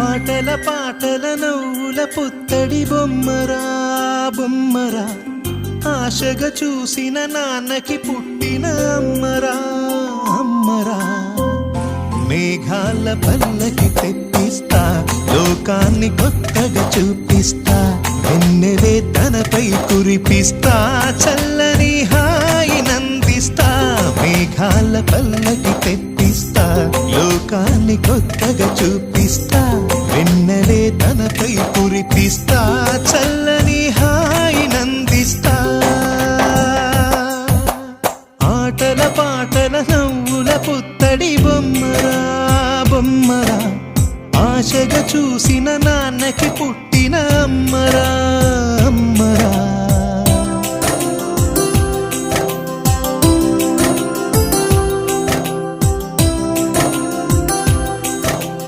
ఆటల పాటల నవ్వుల పుత్తడి బొమ్మరా బొమ్మరా, ఆశగా చూసిన నాన్నకి పుట్టిన అమ్మరా అమ్మరా. మేఘాల పల్లకి తెప్పిస్తా, లోకాన్ని కొత్తగా చూపిస్తా, వెన్నెలే తనపై కురిపిస్తా, చల్లని హాయి నందిస్తా. మేఘాల పల్లకి తెప్పిస్తా, లోకాన్ని కొత్తగా చూపిస్తా, వెన్నెలే తనపై కురిపిస్తా, చల్లని హాయి నందిస్తా. ఆటల పాటల నవ్వుల పుత్తడి బొమ్మరా బొమ్మరా, ఆశగా చూసిన నాన్నకి పుట్టిన అమ్మరా అమ్మరా.